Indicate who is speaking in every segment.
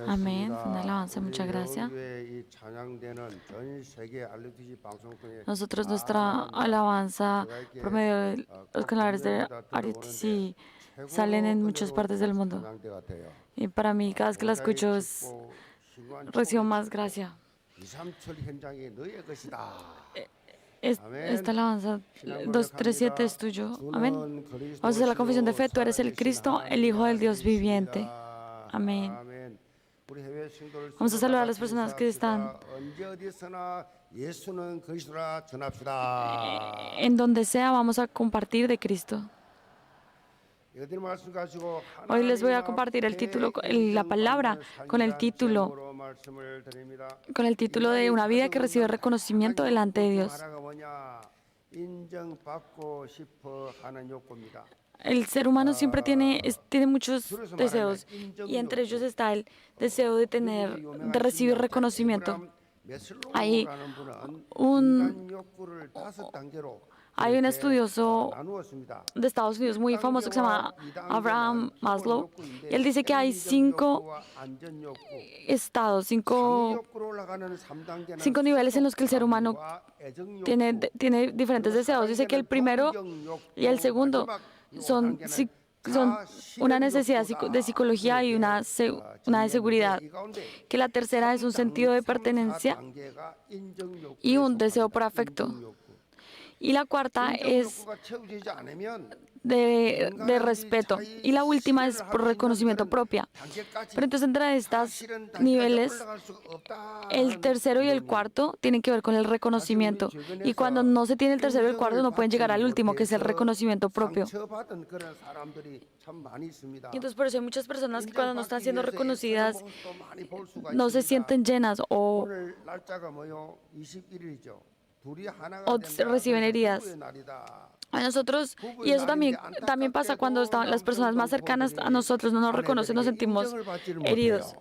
Speaker 1: Amén. Fue una alabanza, muchas gracias. Nosotros, nuestra alabanza por medio de los canales de RTC salen en muchas partes del mundo. Y para mí, cada vez que la escucho, recibo más gracia. Esta alabanza 237 es tuyo. Amén. Vamos a hacer la confesión de fe. Tú eres el Cristo, el Hijo del Dios viviente. Amén. Vamos a saludar a las personas que están en donde sea. Vamos a compartir de Cristo. Hoy les voy a compartir el título, la palabra con el título de una vida que recibe reconocimiento delante de Dios. El ser humano siempre tiene muchos deseos, y entre ellos está el deseo de recibir reconocimiento. Hay un estudioso de Estados Unidos muy famoso que se llama Abraham Maslow, y él dice que hay 5 estados, 5 niveles en los que el ser humano tiene diferentes deseos. Dice que el primero y el segundo son una necesidad de psicología y una de seguridad, que la tercera es un sentido de pertenencia y un deseo por afecto, y la cuarta es de respeto, y la última es por reconocimiento propio. Pero entonces, entre estos niveles, el tercero y el cuarto tienen que ver con el reconocimiento, y cuando no se tiene el tercero y el cuarto no pueden llegar al último, que es el reconocimiento propio. Y entonces por eso hay muchas personas que cuando no están siendo reconocidas no se sienten llenas o reciben heridas. A nosotros, y eso también pasa cuando las personas más cercanas a nosotros no nos reconocen, nos sentimos heridos.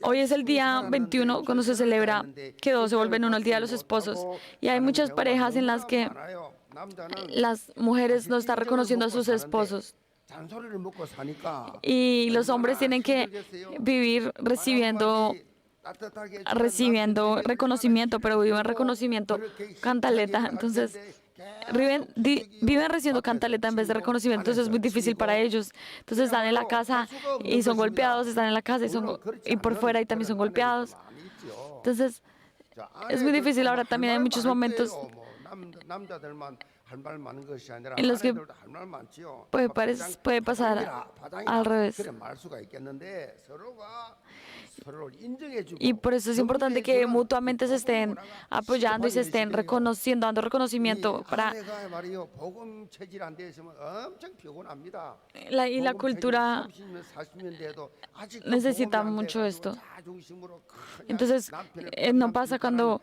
Speaker 1: Hoy es el día 21 cuando se celebra que 2 se vuelven uno, el Día de los Esposos, y hay muchas parejas en las que las mujeres no están reconociendo a sus esposos, y los hombres tienen que vivir recibiendo reconocimiento, pero viven reconocimiento cantaleta. Entonces viven recibiendo cantaleta en vez de reconocimiento. Entonces es muy difícil para ellos. Entonces están en la casa y son golpeados, están en la casa y por fuera y también son golpeados. Entonces es muy difícil. Ahora también hay muchos momentos en los que puede pasar al revés. Y por eso es importante que mutuamente se estén apoyando y se estén reconociendo, dando reconocimiento y la cultura necesita mucho esto. Entonces no pasa cuando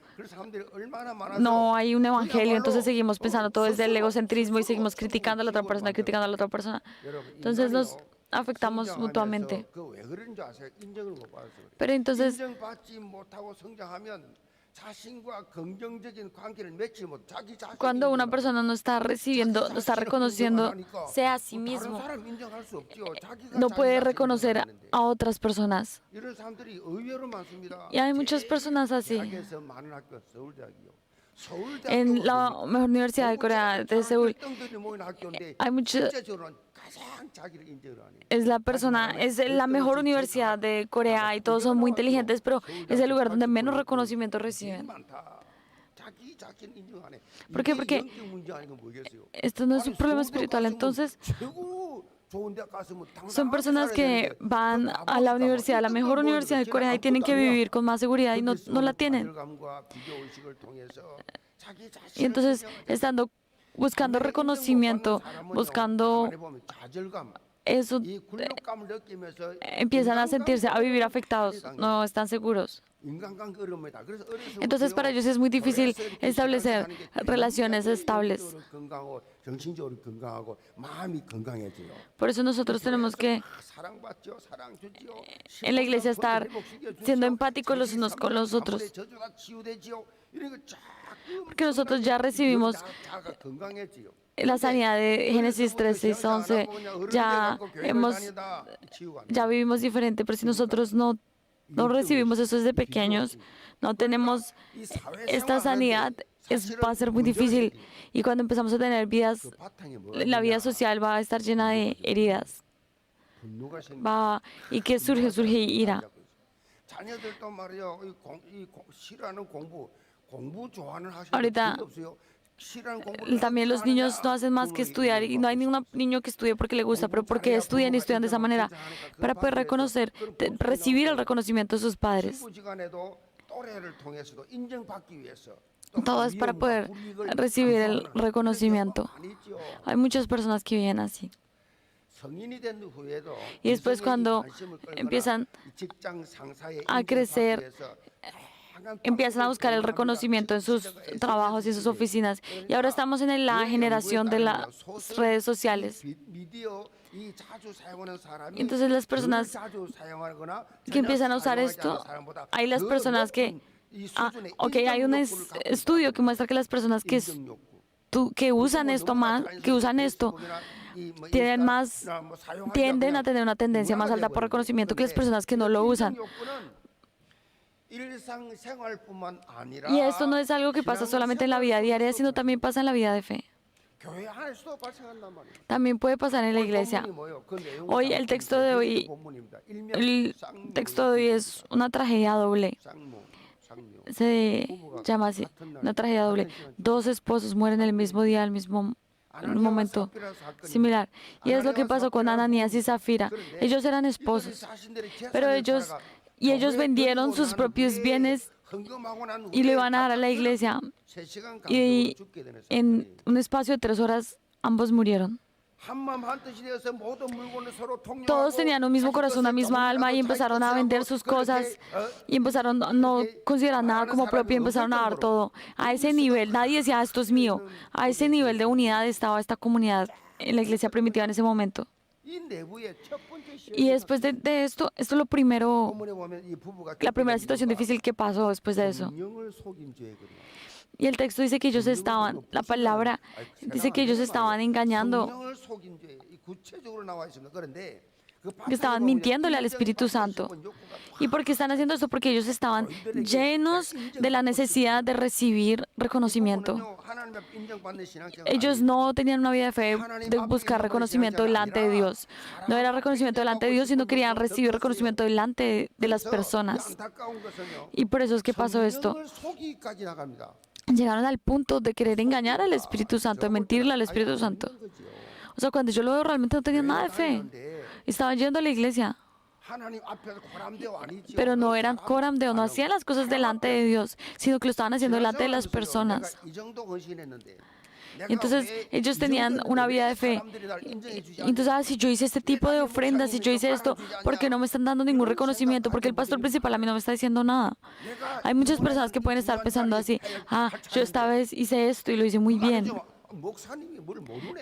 Speaker 1: no hay un evangelio. Entonces seguimos pensando todo desde el egocentrismo y seguimos criticando a la otra persona, Entonces nos afectamos mutuamente. Pero entonces, cuando una persona no está reconociendo sea a sí mismo, no puede reconocer a otras personas. Y hay muchas personas así. En la mejor universidad de Corea, de Seúl, es la mejor universidad de Corea y todos son muy inteligentes, pero es el lugar donde menos reconocimiento reciben. ¿Por qué? Porque esto no es un problema espiritual. Entonces, son personas que van a la universidad, la mejor universidad de Corea, y tienen que vivir con más seguridad y no la tienen. Y entonces, buscando reconocimiento, buscando eso, empiezan a vivir afectados, no están seguros. Entonces para ellos es muy difícil establecer relaciones estables. Por eso nosotros tenemos que en la iglesia estar siendo empáticos los unos con los otros. Porque nosotros ya recibimos la sanidad de Génesis 3, 6, 11. Ya vivimos diferente, pero si nosotros no recibimos eso desde pequeños, no tenemos esta sanidad, va a ser muy difícil. Y cuando empezamos a tener vidas, la vida social va a estar llena de heridas. ¿Y qué surge? Surge ira. Ahorita también los niños no hacen más que estudiar y no hay ningún niño que estudie porque le gusta, pero porque estudian y estudian de esa manera para poder recibir el reconocimiento de sus padres. Todo es para poder recibir el reconocimiento. Hay muchas personas que viven así. Y después cuando empiezan a crecer, empiezan a buscar el reconocimiento en sus trabajos y en sus oficinas. Y ahora estamos en la generación de las redes sociales. Entonces las personas que empiezan a usar esto, hay las personas que... hay un estudio que muestra que las personas que usan esto más, tienden a tener una tendencia más alta por reconocimiento que las personas que no lo usan. Y esto no es algo que pasa solamente en la vida diaria, sino también pasa en la vida de fe. También puede pasar en la iglesia. Hoy el texto de hoy es una tragedia doble. Se llama así, una tragedia doble. 2 esposos mueren el mismo día, al mismo momento similar. Y es lo que pasó con Ananías y Zafira. Ellos eran esposos, pero ellos vendieron sus propios bienes y le iban a dar a la iglesia. Y en un espacio de 3 horas, ambos murieron. Todos tenían un mismo corazón, una misma alma y empezaron a vender sus cosas y empezaron a no considerar nada como propio y empezaron a dar todo. A ese nivel, nadie decía, esto es mío. A ese nivel de unidad estaba esta comunidad en la iglesia primitiva en ese momento. Y después de esto es lo primero, la primera situación difícil que pasó después de eso. Y el texto dice que ellos la palabra dice que ellos estaban engañando, que estaban mintiéndole al Espíritu Santo. ¿Y por qué están haciendo esto? Porque ellos estaban llenos de la necesidad de recibir reconocimiento. Ellos no tenían una vida de fe de buscar reconocimiento delante de Dios. No era reconocimiento delante de Dios, sino querían recibir reconocimiento delante de las personas. Y por eso es que pasó esto. Llegaron al punto de querer engañar al Espíritu Santo, de mentirle al Espíritu Santo. O sea, cuando yo lo veo, realmente no tenían nada de fe. Estaban yendo a la iglesia, pero no eran Coram Deo, no hacían las cosas delante de Dios, sino que lo estaban haciendo delante de las personas. Entonces ellos tenían una vida de fe. Entonces, si yo hice este tipo de ofrendas, si yo hice esto, ¿por qué no me están dando ningún reconocimiento? Porque el pastor principal a mí no me está diciendo nada. Hay muchas personas que pueden estar pensando así, yo esta vez hice esto y lo hice muy bien.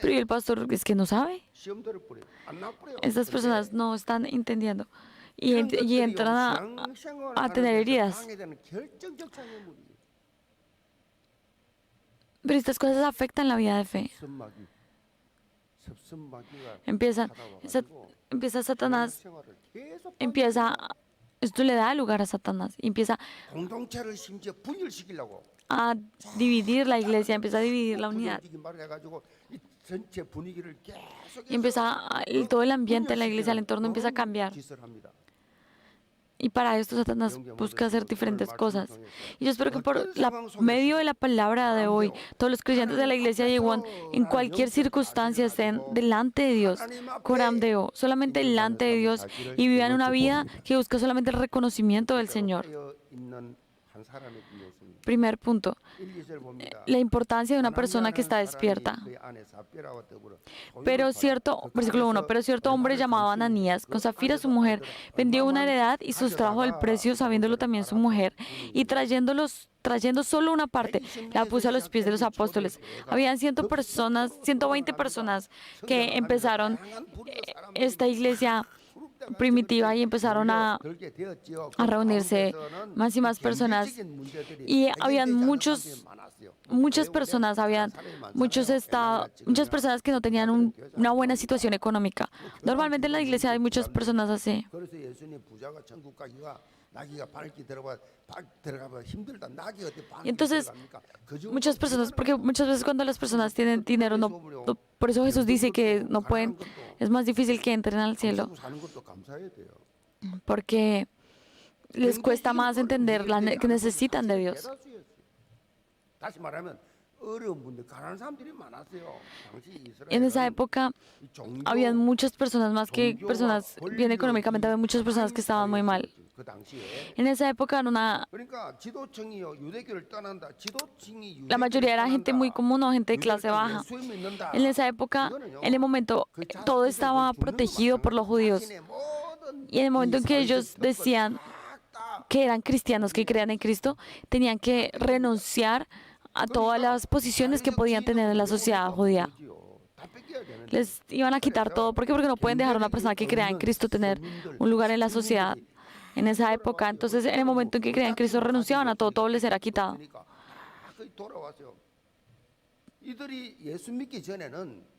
Speaker 1: Pero ¿y el pastor es que no sabe? Estas personas no están entendiendo y entran a tener heridas. Pero estas cosas afectan la vida de fe. Empieza Satanás, esto le da lugar a Satanás y empieza a dividir la iglesia, empieza a dividir la unidad. Y todo el ambiente de la iglesia, el entorno empieza a cambiar. Y para esto Satanás busca hacer diferentes cosas. Y yo espero que por medio de la palabra de hoy, todos los creyentes de la iglesia de Yeguón, en cualquier circunstancia, estén delante de Dios, Coram Deo, solamente delante de Dios, y vivan una vida que busca solamente el reconocimiento del Señor. Primer punto, la importancia de una persona que está despierta. Pero cierto, versículo 1, pero cierto hombre llamado Ananías, con Zafira su mujer, vendió una heredad y sustrajo el precio, sabiéndolo también su mujer, y trayendo solo una parte, la puso a los pies de los apóstoles. Habían 120 personas que empezaron esta iglesia primitiva y empezaron a reunirse más y más personas, y habían muchas personas, muchas personas que no tenían una buena situación económica. Normalmente en la iglesia hay muchas personas así. Y entonces, muchas personas, porque muchas veces cuando las personas tienen dinero, por eso Jesús dice que no pueden, es más difícil que entren al cielo, porque les cuesta más entender que necesitan de Dios. En esa época habían muchas personas, más que personas bien económicamente, había muchas personas que estaban muy mal. En esa época la mayoría era gente muy común o gente de clase baja. En esa época, en el momento, todo estaba protegido por los judíos. Y en el momento en que ellos decían que eran cristianos, que creían en Cristo, tenían que renunciar a todas las posiciones que podían tener en la sociedad judía. Les iban a quitar todo. ¿Por qué? Porque no pueden dejar a una persona que crea en Cristo tener un lugar en la sociedad. En esa época, entonces, en el momento en que creían en Cristo, renunciaban a todo, todo les era quitado.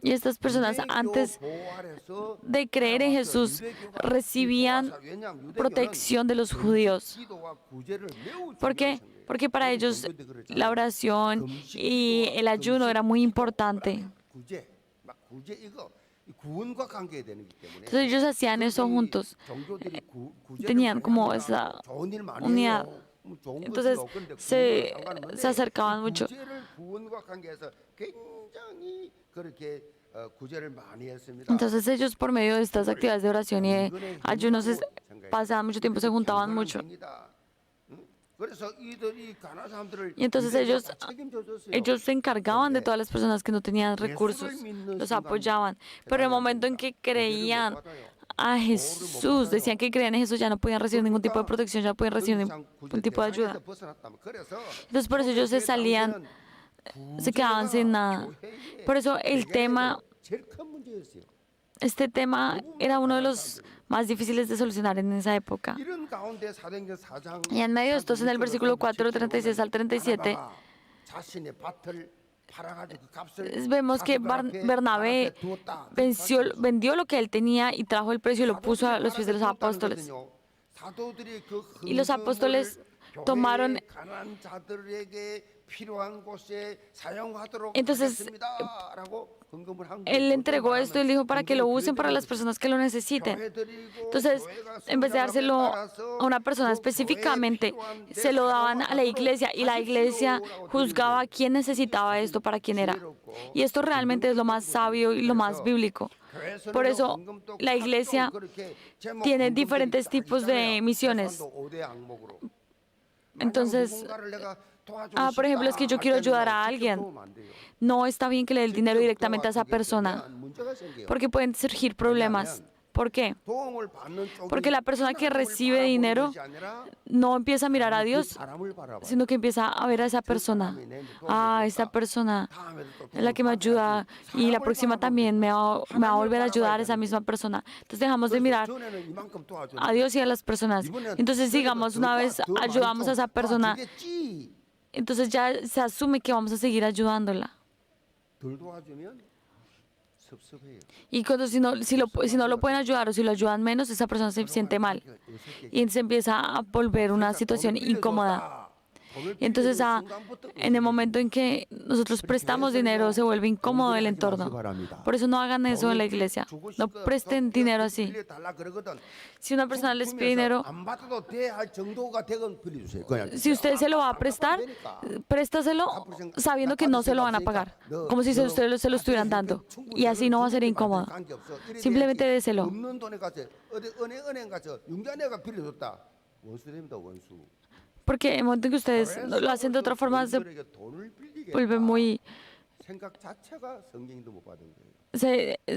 Speaker 1: Y estas personas, antes de creer en Jesús, recibían protección de los judíos. ¿Por qué? Porque para ellos la oración y el ayuno era muy importante. Entonces ellos hacían eso juntos. Tenían como esa unidad. Entonces se acercaban mucho. Entonces ellos, por medio de estas actividades de oración y de ayunos, pasaban mucho tiempo, se juntaban mucho. Y entonces ellos se encargaban de todas las personas que no tenían recursos, los apoyaban. Pero en el momento en que creían a Jesús, decían que creían en Jesús, ya no podían recibir ningún tipo de protección, ya no podían recibir ningún tipo de ayuda. Entonces por eso ellos se quedaban sin nada. Por eso este tema era uno de los más difíciles de solucionar en esa época. Y en medio de esto, en el versículo 4, 36 al 37, vemos que Bernabé vendió lo que él tenía y trajo el precio y lo puso a los pies de los apóstoles. Y los apóstoles tomaron. Entonces, él entregó esto y él dijo para que lo usen para las personas que lo necesiten. Entonces, en vez de dárselo a una persona específicamente, se lo daban a la iglesia y la iglesia juzgaba a quién necesitaba esto, para quién era. Y esto realmente es lo más sabio y lo más bíblico. Por eso la iglesia tiene diferentes tipos de misiones. Entonces, por ejemplo, es que yo quiero ayudar a alguien. No está bien que le dé el dinero directamente a esa persona, porque pueden surgir problemas. ¿Por qué? Porque la persona que recibe dinero no empieza a mirar a Dios, sino que empieza a ver a esa persona. Esta persona es la que me ayuda y la próxima también me va a volver a ayudar esa misma persona. Entonces dejamos de mirar a Dios y a las personas. Entonces, digamos, una vez ayudamos a esa persona, entonces ya se asume que vamos a seguir ayudándola. Y si no lo pueden ayudar o si lo ayudan menos, esa persona se siente mal y se empieza a volver una situación incómoda. Y entonces en el momento en que nosotros prestamos dinero se vuelve incómodo el entorno. Por eso no hagan eso en la iglesia. No presten dinero así. Si una persona les pide dinero, si usted se lo va a prestar, préstaselo sabiendo que no se lo van a pagar, como si ustedes se lo estuvieran dando, y así no va a ser incómodo. Simplemente déselo. Porque en el momento en que ustedes lo hacen de otra forma, se vuelve muy,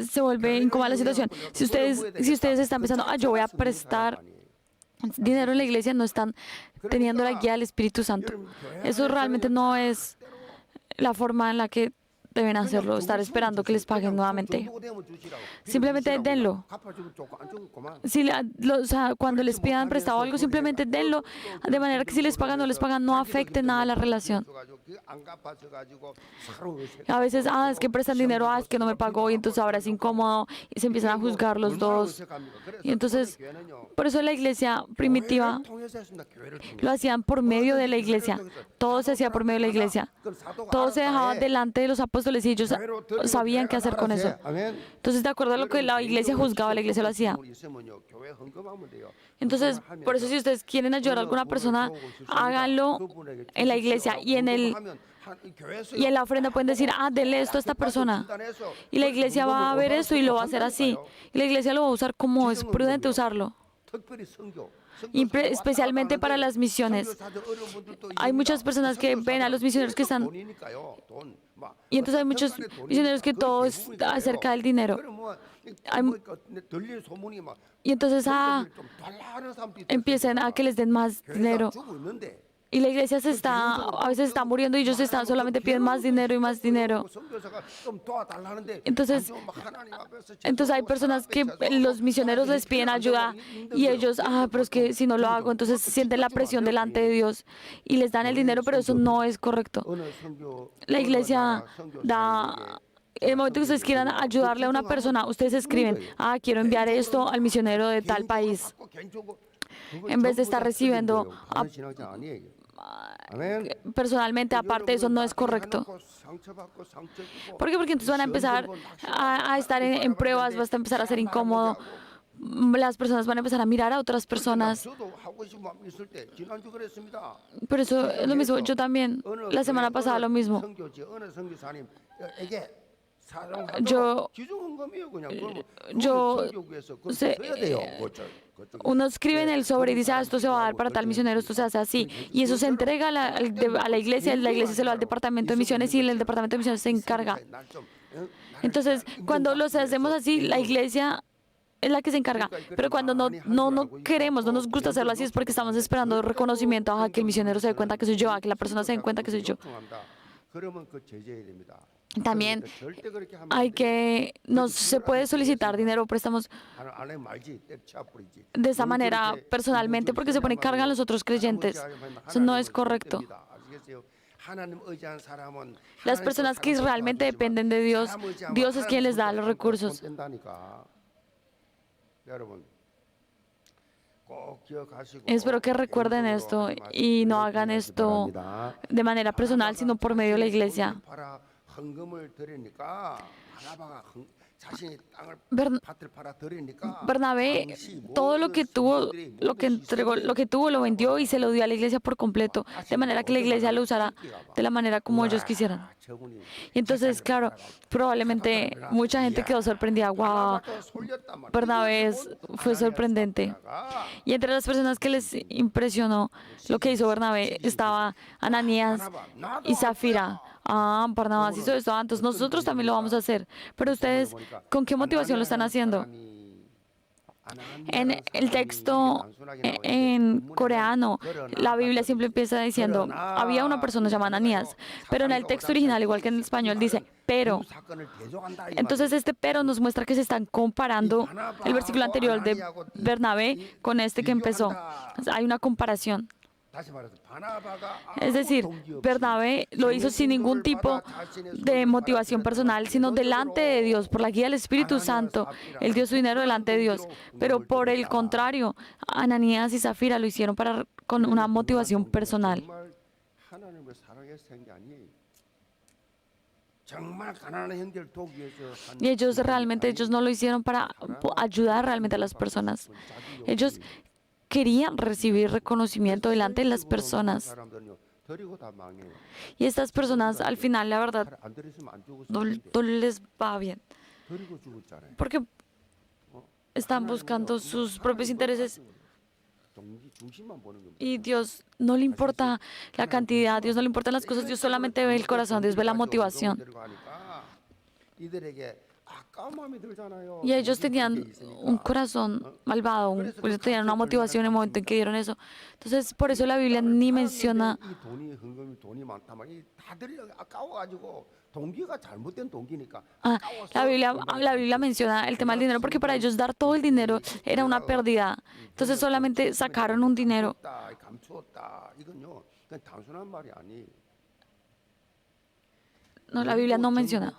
Speaker 1: se vuelve incómoda la situación. Si ustedes están pensando, yo voy a prestar dinero en la iglesia, no están teniendo la guía del Espíritu Santo. Eso realmente no es la forma en la que deben hacerlo, estar esperando que les paguen nuevamente. Simplemente denlo. O sea, cuando les pidan prestado algo, simplemente denlo, de manera que si les pagan o no les pagan, no afecte nada la relación. A veces, es que prestan dinero, es que no me pagó, y entonces ahora es incómodo, y se empiezan a juzgar los dos. Y entonces, por eso la iglesia primitiva lo hacían por medio de la iglesia. Todo se hacía por medio de la iglesia. Todo se dejaba delante de los apóstoles y ellos sabían qué hacer con eso. Entonces, de acuerdo a lo que la iglesia juzgaba, la iglesia lo hacía. Entonces, por eso si ustedes quieren ayudar a alguna persona, háganlo en la iglesia y en la ofrenda pueden decir, denle esto a esta persona. Y la iglesia va a ver eso y lo va a hacer así. Y la iglesia lo va a usar como es prudente usarlo. Especialmente para las misiones. Hay muchas personas que ven a los misioneros que están... Y entonces hay muchos misioneros que todo es acerca del dinero. Y entonces empiezan a que les den más dinero. Y la iglesia a veces está muriendo y ellos solamente piden más dinero y más dinero. Entonces hay personas que los misioneros les piden ayuda y ellos, pero es que si no lo hago, entonces sienten la presión delante de Dios y les dan el dinero, pero eso no es correcto. La iglesia da... En el momento que ustedes quieran ayudarle a una persona, ustedes escriben, quiero enviar esto al misionero de tal país, en vez de estar recibiendo personalmente. Aparte, eso no es correcto. ¿Por qué? Porque entonces van a empezar a estar en pruebas, va a empezar a ser incómodo. Las personas van a empezar a mirar a otras personas. Pero eso es lo mismo. Yo también, la semana pasada, lo mismo. Uno escribe en el sobre y dice, esto se va a dar para tal misionero, esto se hace así. Y eso se entrega a la iglesia se lo da al departamento de misiones y el departamento de misiones se encarga. Entonces, cuando los hacemos así, la iglesia es la que se encarga. Pero cuando no queremos, no nos gusta hacerlo así, es porque estamos esperando reconocimiento, que el misionero se dé cuenta que soy yo, que la persona se dé cuenta que soy yo. También no se puede solicitar dinero o préstamos de esa manera personalmente porque se pone carga a los otros creyentes. Eso no es correcto. Las personas que realmente dependen de Dios, Dios es quien les da los recursos. Espero que recuerden esto y no hagan esto de manera personal, sino por medio de la iglesia. Bernabé, todo lo que tuvo, lo que entregó, lo que tuvo, lo vendió y se lo dio a la iglesia por completo, de manera que la iglesia lo usara de la manera como ellos quisieran. Y entonces, claro, probablemente mucha gente quedó sorprendida. ¡Wow! Bernabé fue sorprendente. Y entre las personas que les impresionó lo que hizo Bernabé estaba Ananías y Zafira. Barnabás hizo esto antes, nosotros también lo vamos a hacer. Pero ustedes, ¿con qué motivación lo están haciendo? En el texto en coreano, la Biblia siempre empieza diciendo, había una persona llamada Ananías, pero en el texto original, igual que en el español, dice, pero. Entonces este pero nos muestra que se están comparando el versículo anterior de Bernabé con este que empezó. Hay una comparación. Es decir, Bernabé lo hizo sin ningún tipo de motivación personal, sino delante de Dios, por la guía del Espíritu Santo. Él dio su dinero delante de Dios. Pero por el contrario, Ananías y Zafira lo hicieron con una motivación personal. Y ellos no lo hicieron para ayudar realmente a las personas. Ellos querían recibir reconocimiento delante de las personas. Y estas personas, al final, la verdad, no les va bien. Porque están buscando sus propios intereses. Y Dios no le importa la cantidad, Dios no le importan las cosas, Dios solamente ve el corazón, Dios ve la motivación. Y ellos tenían un corazón malvado, ellos tenían una motivación en el momento en que dieron eso. Entonces, por eso la Biblia ni menciona, la Biblia menciona el tema del dinero, porque para ellos dar todo el dinero era una pérdida. Entonces solamente sacaron un dinero. No, la Biblia no menciona.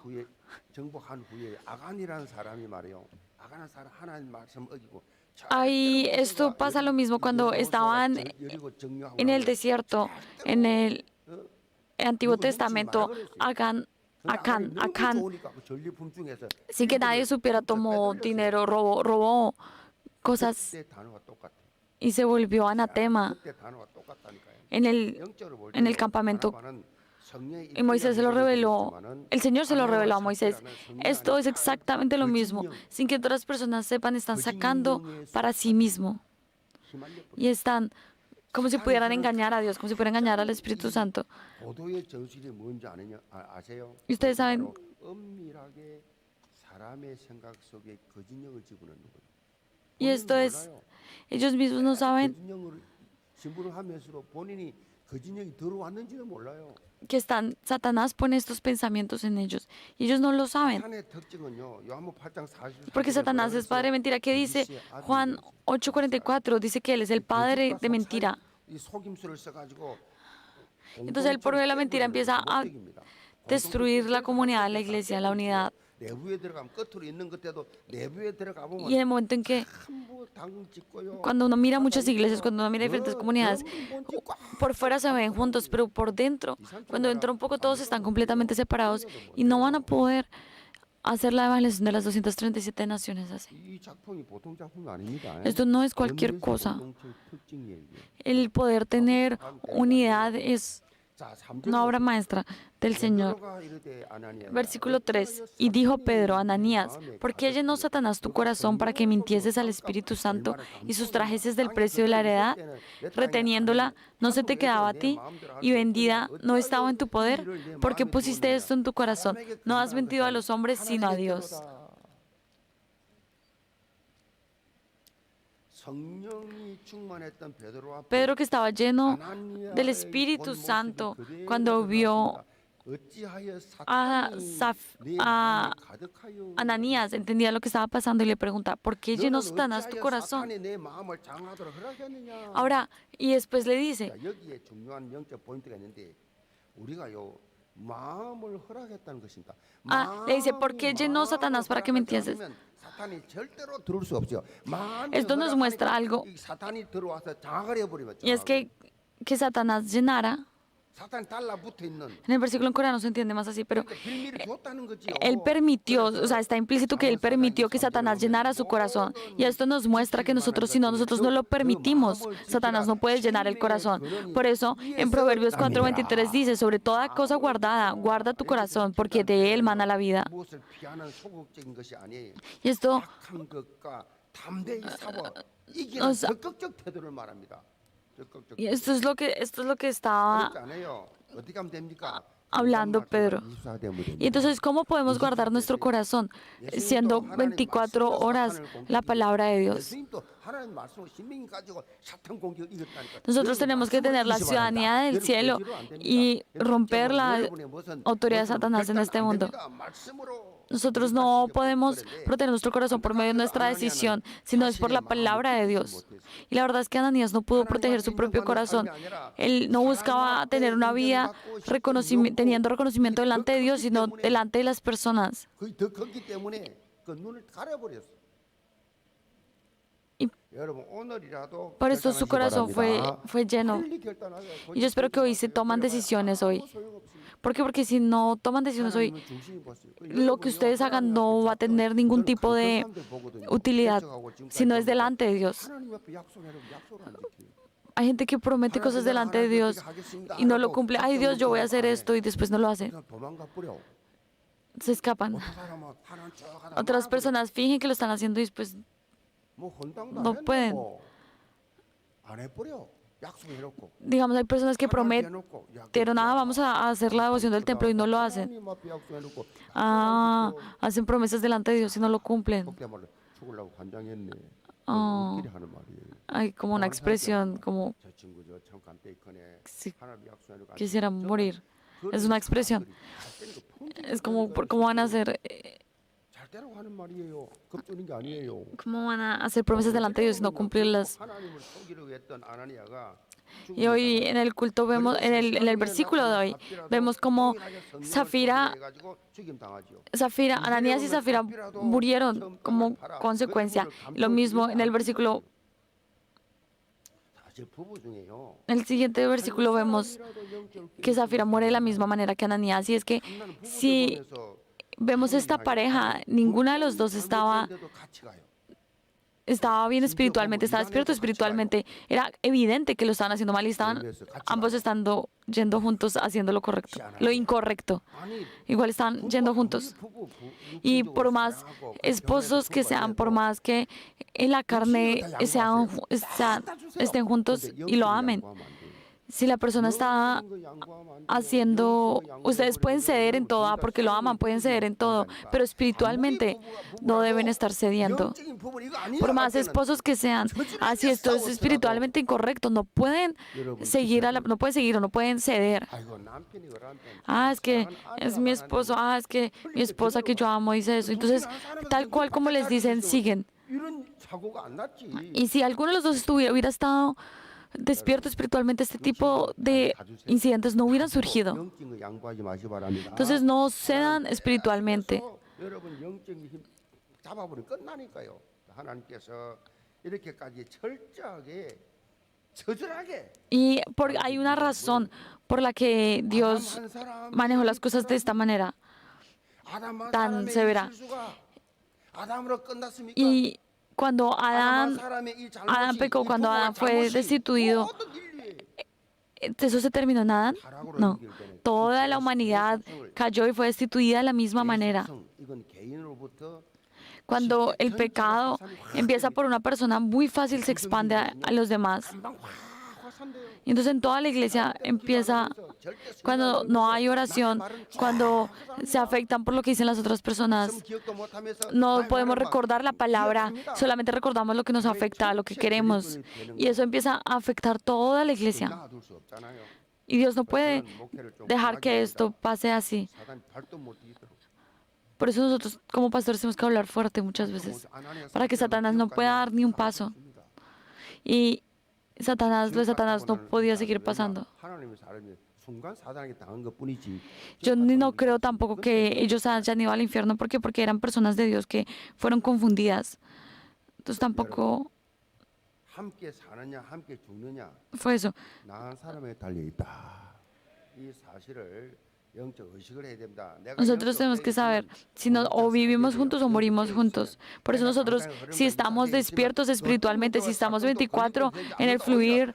Speaker 1: Ahí esto pasa lo mismo cuando estaban en el desierto, en el Antiguo Testamento. Acán, sin que nadie supiera, tomó dinero, robó cosas y se volvió anatema en el campamento. Y Moisés se lo reveló, el Señor se lo reveló a Moisés. Esto es exactamente lo mismo. Sin que otras personas sepan, están sacando para sí mismo. Y están como si pudieran engañar a Dios, como si pudieran engañar al Espíritu Santo. Y ustedes saben, y esto es, ellos mismos no saben que Satanás pone estos pensamientos en ellos y ellos no lo saben. Porque Satanás es padre de mentira. ¿Qué dice Juan 8:44? Dice que él es el padre de mentira. Entonces el pueblo de la mentira empieza a destruir la comunidad de la iglesia, la unidad. Y en el momento en que, cuando uno mira muchas iglesias, cuando uno mira diferentes comunidades, por fuera se ven juntos, pero por dentro, cuando dentro un poco todos están completamente separados y no van a poder hacer la evangelización de las 237 naciones así. Esto no es cualquier cosa. El poder tener unidad es una obra maestra del Señor. Versículo 3. Y dijo Pedro, Ananías, ¿por qué llenó Satanás tu corazón para que mintieses al Espíritu Santo y sustrajeses del precio de la heredad? Reteniéndola, ¿no se te quedaba a ti? Y vendida, ¿no estaba en tu poder? ¿Por qué pusiste esto en tu corazón? No has mentido a los hombres, sino a Dios. Pedro, que estaba lleno del Espíritu Santo, cuando vio a Ananías, entendía lo que estaba pasando y le pregunta, ¿por qué llenó Satanás tu corazón? Ahora, y después le dice, le dice, ¿por qué llenó Satanás para que mintieses? Esto nos muestra algo, y es que Satanás llenara. En el versículo en coreano se entiende más así, pero él permitió, o sea, está implícito que él permitió que Satanás llenara su corazón. Y esto nos muestra que nosotros no lo permitimos, Satanás no puede llenar el corazón. Por eso, en Proverbios 4:23 dice, sobre toda cosa guardada, guarda tu corazón, porque de él mana la vida. Y esto y esto es lo que estaba hablando Pedro. Y entonces, ¿cómo podemos guardar nuestro corazón siendo 24 horas la palabra de Dios? Nosotros tenemos que tener la ciudadanía del cielo y romper la autoridad de Satanás en este mundo. Nosotros no podemos proteger nuestro corazón por medio de nuestra decisión, sino es por la palabra de Dios. Y la verdad es que Ananías no pudo proteger su propio corazón. Él no buscaba tener una vida teniendo reconocimiento delante de Dios, sino delante de las personas. Y por eso su corazón fue lleno. Y yo espero que hoy se toman decisiones hoy. ¿Por qué? Porque si no toman decisiones hoy, lo que ustedes hagan no va a tener ningún tipo de utilidad, si no es delante de Dios. Hay gente que promete cosas delante de Dios y no lo cumple. Ay, Dios, yo voy a hacer esto y después no lo hace. Se escapan. Otras personas fingen que lo están haciendo y después no pueden. Digamos, hay personas que prometieron, vamos a hacer la devoción del templo y no lo hacen. Hacen promesas delante de Dios y no lo cumplen. Hay como una expresión, como si quisiera morir. Es una expresión. Es como, ¿cómo van a hacer? ¿Cómo van a hacer promesas delante de Dios y no cumplirlas? Y hoy en el culto vemos, en el versículo de hoy, vemos como Ananías y Zafira murieron como consecuencia. Lo mismo en el versículo. En el siguiente versículo vemos que Zafira muere de la misma manera que Ananías. Y es que si vemos esta pareja, ninguna de los dos estaba bien espiritualmente, estaba despierto espiritualmente. Era evidente que lo estaban haciendo mal y estaban ambos estando yendo juntos haciendo lo correcto, lo incorrecto. Igual están yendo juntos. Y por más esposos que sean, por más que en la carne estén juntos y lo amen, si la persona está haciendo, ustedes pueden ceder en todo, porque lo aman, pueden ceder en todo, pero espiritualmente no deben estar cediendo. Por más esposos que sean, si esto es espiritualmente incorrecto, no pueden seguir o no pueden ceder. Es que es mi esposo, es que mi esposa que yo amo dice eso. Entonces, tal cual como les dicen, siguen. Y si alguno de los dos hubiera estado despierto espiritualmente, este tipo de incidentes no hubieran surgido. Entonces no cedan espiritualmente. Y hay una razón por la que Dios manejó las cosas de esta manera tan severa. Y cuando Adán pecó, cuando Adán fue destituido, ¿eso se terminó en Adán? No. Toda la humanidad cayó y fue destituida de la misma manera. Cuando el pecado empieza por una persona, muy fácil se expande a los demás. Y entonces en toda la iglesia empieza, cuando no hay oración, cuando se afectan por lo que dicen las otras personas, no podemos recordar la palabra, solamente recordamos lo que nos afecta, lo que queremos. Y eso empieza a afectar toda la iglesia. Y Dios no puede dejar que esto pase así. Por eso nosotros como pastores tenemos que hablar fuerte muchas veces, para que Satanás no pueda dar ni un paso. Y lo de Satanás no podía seguir pasando. Yo no creo tampoco que ellos hayan ido al infierno. ¿Por qué? Porque eran personas de Dios que fueron confundidas. Entonces tampoco fue eso. Nosotros tenemos que saber si o vivimos juntos o morimos juntos. Por eso nosotros, si estamos despiertos espiritualmente, si estamos 24 en el fluir,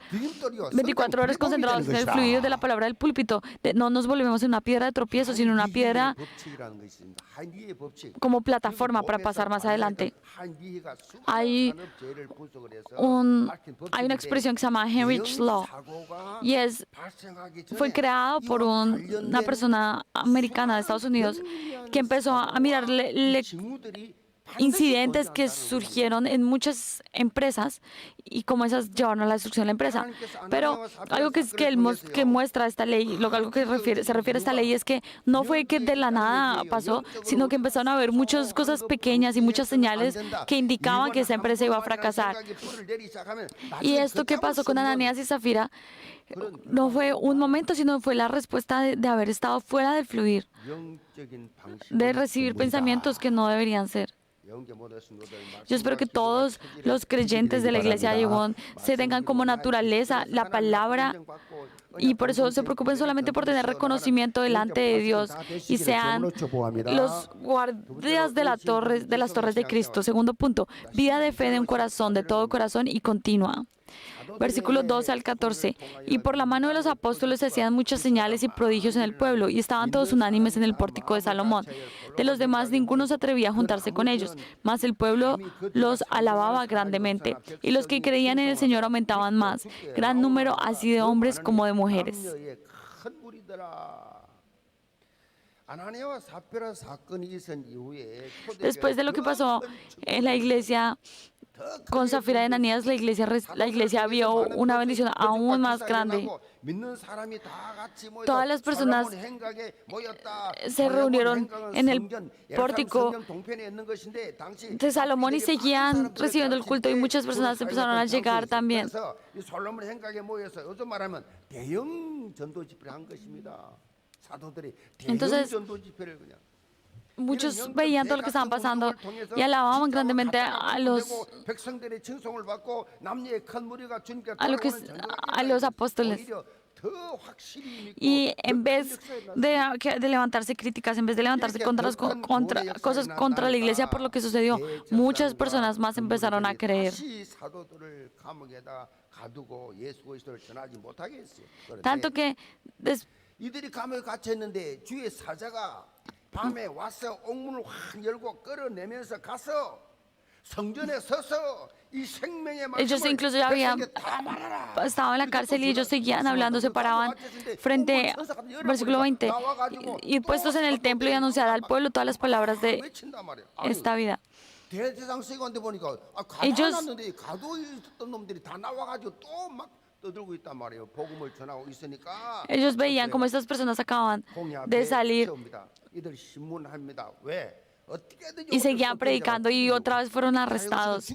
Speaker 1: 24 horas concentrados en el fluir de la palabra del púlpito, no nos volvemos una piedra de tropiezo, sino una piedra como plataforma para pasar más adelante. Hay una expresión que se llama Heinrich Law, y fue creado por una persona americana de Estados Unidos que empezó a mirar incidentes que surgieron en muchas empresas y cómo esas llevaron a la destrucción de la empresa. Pero algo que muestra esta ley, algo que se refiere a esta ley, es que no fue que de la nada pasó, sino que empezaron a haber muchas cosas pequeñas y muchas señales que indicaban que esa empresa iba a fracasar. Y esto que pasó con Ananías y Zafira no fue un momento, sino fue la respuesta de haber estado fuera del fluir, de recibir pensamientos que no deberían ser. Yo espero que todos los creyentes de la iglesia de Yevon se tengan como naturaleza la palabra, y por eso se preocupen solamente por tener reconocimiento delante de Dios y sean los guardias de las torres de Cristo. Segundo punto, vida de fe de un corazón, de todo corazón y continua. Versículos 12 al 14. Y por la mano de los apóstoles se hacían muchas señales y prodigios en el pueblo, y estaban todos unánimes en el pórtico de Salomón. De los demás ninguno se atrevía a juntarse con ellos, mas el pueblo los alababa grandemente. Y los que creían en el Señor aumentaban más, gran número así de hombres como de mujeres. Después de lo que pasó en la iglesia con Zafira y Ananías, la iglesia vio una bendición aún más grande. Todas las personas se reunieron en el pórtico de Salomón y seguían recibiendo el culto, y muchas personas empezaron a llegar también. Entonces, muchos veían todo lo que estaban pasando y alababan grandemente a los apóstoles. Y en vez de levantarse críticas, en vez de levantarse cosas contra la iglesia por lo que sucedió, muchas personas más empezaron a creer. Tanto que
Speaker 2: 이들이 감옥에 갇혀 있는데 주의 사자가 밤에 와서 옥문을 확 열고 끌어내면서 가서 성전에 서서 이 생명의
Speaker 1: ellos incluso ya habían estado en la cárcel y ellos seguían hablando, se paraban frente, versículo 20, y puestos en el templo y anunciar al pueblo todas las palabras de esta vida.
Speaker 2: 대제사장관들 보니까
Speaker 1: Ellos
Speaker 2: 가둬놨는데 가두어 있었던 놈들이 다 나와가지고 또 막 떠들고 있단 말이에요. 복음을 전하고 있으니까.
Speaker 1: Ellos veían como estas personas acababan de salir
Speaker 2: 이들 신문합니다. 왜?
Speaker 1: y seguían predicando, y otra vez fueron arrestados.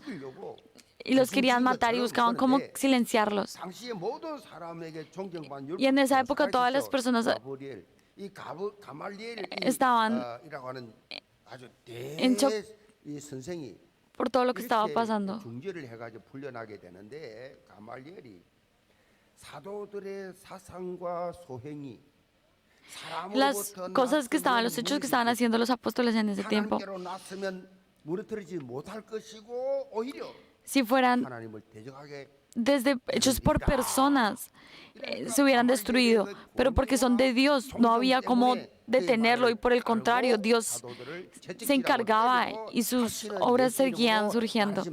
Speaker 1: Y los querían matar y buscaban cómo silenciarlos. Y en esa época todas las personas estaban en shock por todo lo que estaba pasando. Las cosas que estaban, los hechos que estaban haciendo los apóstoles en ese tiempo, si fueran hechos por personas, se hubieran destruido, pero porque son de Dios, no había cómo detenerlo, y por el contrario, Dios se encargaba y sus obras seguían surgiendo.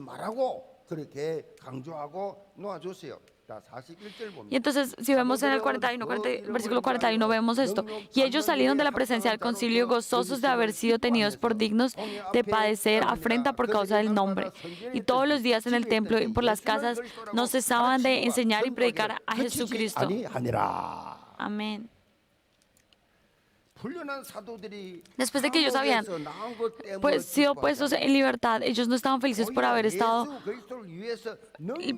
Speaker 1: Y entonces, si vemos en el versículo 41, vemos esto. Y ellos salieron de la presencia del concilio gozosos de haber sido tenidos por dignos de padecer afrenta por causa del nombre. Y todos los días en el templo y por las casas no cesaban de enseñar y predicar a Jesucristo. Amén. Después de que ellos habían sido puestos en libertad, ellos no estaban felices por haber estado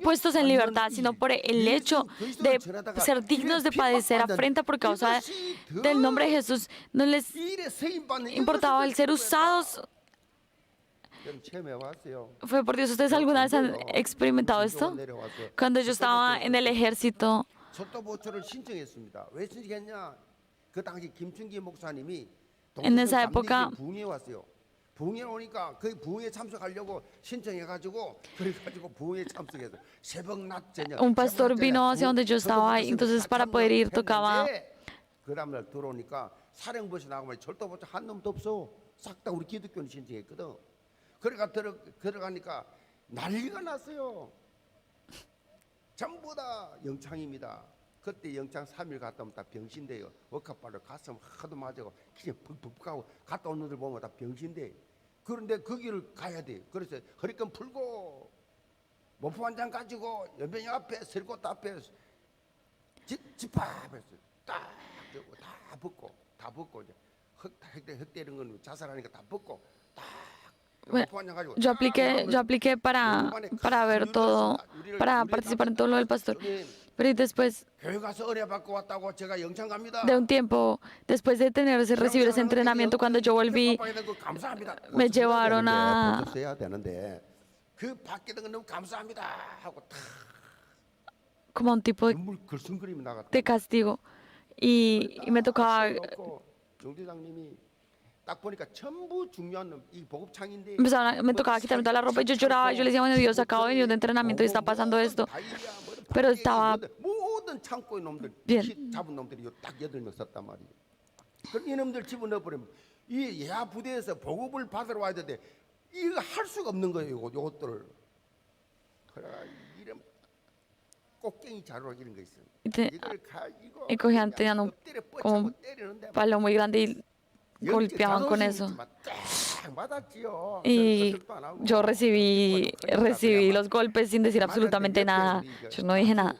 Speaker 1: puestos en libertad, sino por el hecho de ser dignos de padecer afrenta por causa del nombre de Jesús. No les importaba el ser usados. Fue por Dios. ¿Ustedes alguna vez han experimentado esto? Cuando yo estaba en el ejército, en esa época, un pastor vino hacia donde yo estaba, y entonces para poder ir tocaba.
Speaker 2: 그때 영창 3일 갔다 오면 다 병신돼요. 억압발로 가슴 하도 맞아고 그냥 푹푹 가고 갔다 오는 들 보면 다 병신돼. 그런데 거기를 가야 돼. 그래서 허리끈 풀고 모포 한 장 가지고 연병이 앞에 설꽃 앞에 집합해서 딱 벗고 이제 흑대 이런 건 자살하니까 다 벗고 딱.
Speaker 1: Yo apliqué para ver todo, para participar en todo lo del pastor. Pero después de un tiempo, después de recibir ese entrenamiento, cuando yo volví, me llevaron como un tipo de castigo, y me tocaba
Speaker 2: 딱 보니까 전부 중요한 이 보급창인데
Speaker 1: Me tocaba quitarme toda la ropa y yo lloraba. Yo le decía, bueno, Dios, acabo de venir de entrenamiento y está pasando esto. Pero estaba
Speaker 2: 모든 창고의 놈들
Speaker 1: bien.
Speaker 2: 잡은 놈들이 딱 8명 썼단 말이에요. 그럼 이놈들 집어넣어 버리면 이 예하 부대에서 보급을 받으러 와야 되는데 이거 할 수가 없는 거예요. 요것들을. 그래 이런 꽃갱이 자루라 이런 거 있어요. 이걸 가지고
Speaker 1: Y cogían, tenían un como un palo muy grande y golpeaban con eso. Y yo recibí los golpes sin decir absolutamente nada. Yo no dije nada.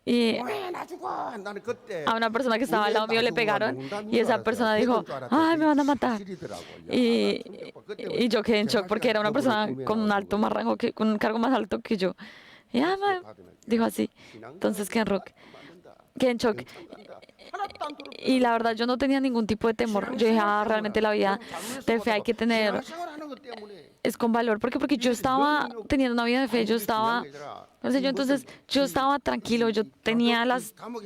Speaker 1: Y a una persona que estaba al lado mío le pegaron y esa persona dijo, ay, me van a matar. Y yo quedé en shock porque era una persona con un alto más rango, con un cargo más alto que yo. Y dijo así. Entonces quedé en shock. Y la verdad yo no tenía ningún tipo de temor. Yo dije, realmente la vida de fe hay que tener, es con valor. ¿Por qué? Porque yo estaba teniendo una vida de fe, entonces yo estaba tranquilo, yo tenía estaba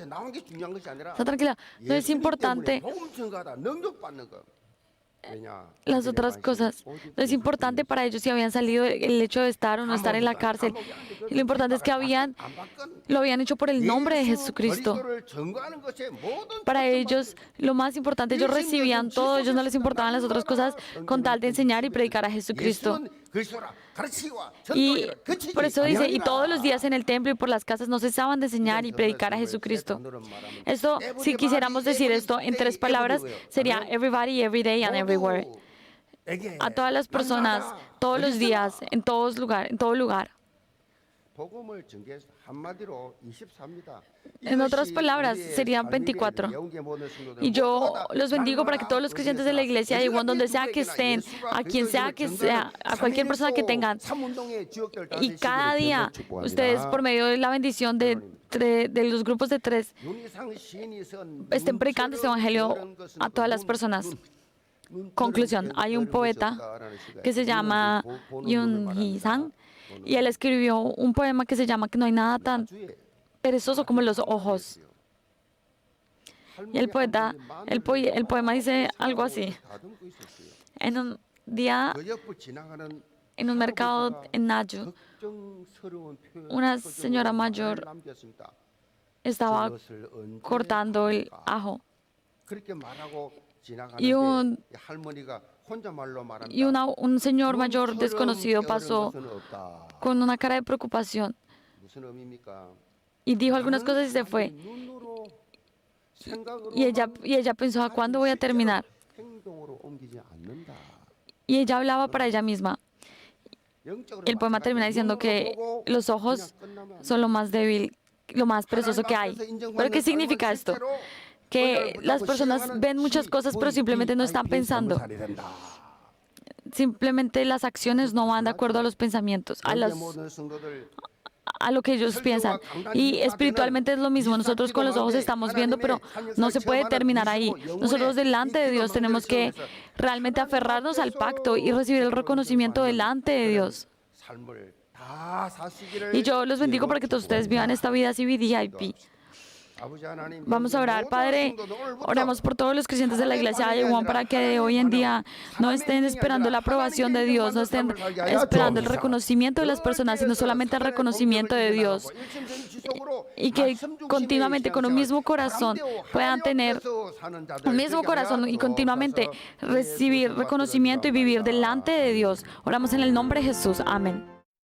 Speaker 1: tranquila. No es importante las otras cosas. No es importante para ellos si habían salido el hecho de estar o no estar en la cárcel. Lo importante es que lo habían hecho por el nombre de Jesucristo. Para ellos, lo más importante, ellos recibían todo, ellos no les importaban las otras cosas con tal de enseñar y predicar a Jesucristo. Y por eso dice, y todos los días en el templo y por las casas no cesaban de enseñar y predicar a Jesucristo. Esto, si quisiéramos decir esto en 3 palabras, sería everybody, every day and everywhere. A todas las personas, todos los días, en todo lugar. En otras palabras, serían 24. Y yo los bendigo para que todos los creyentes de la iglesia de Iguan, donde sea que estén, a quien sea que sea, a cualquier persona que tengan, y cada día ustedes, por medio de la bendición de los grupos de 3, estén predicando este evangelio a todas las personas. Conclusión, hay un poeta que se llama Yoon Hee-sang y él escribió un poema que se llama que no hay nada tan perezoso como los ojos. Y el poema dice algo así. En un día, en un mercado en Naju, una señora mayor estaba cortando el ajo y un señor mayor desconocido pasó con una cara de preocupación y dijo algunas cosas y se fue. Y ella pensó, ¿a cuándo voy a terminar? Y ella hablaba para ella misma. El poema termina diciendo que los ojos son lo más débil, lo más perezoso que hay. ¿Pero qué significa esto? Que las personas ven muchas cosas, pero simplemente no están pensando. Simplemente las acciones no van de acuerdo a los pensamientos, a lo que ellos piensan. Y espiritualmente es lo mismo. Nosotros con los ojos estamos viendo, pero no se puede terminar ahí. Nosotros delante de Dios tenemos que realmente aferrarnos al pacto y recibir el reconocimiento delante de Dios. Y yo los bendigo para que todos ustedes vivan esta vida así VIP. Vamos a orar. Padre, oramos por todos los creyentes de la iglesia de Iguan para que hoy en día no estén esperando la aprobación de Dios, no estén esperando el reconocimiento de las personas, sino solamente el reconocimiento de Dios. Y que continuamente con un mismo corazón puedan tener un mismo corazón y continuamente recibir reconocimiento y vivir delante de Dios. Oramos en el nombre de Jesús. Amén.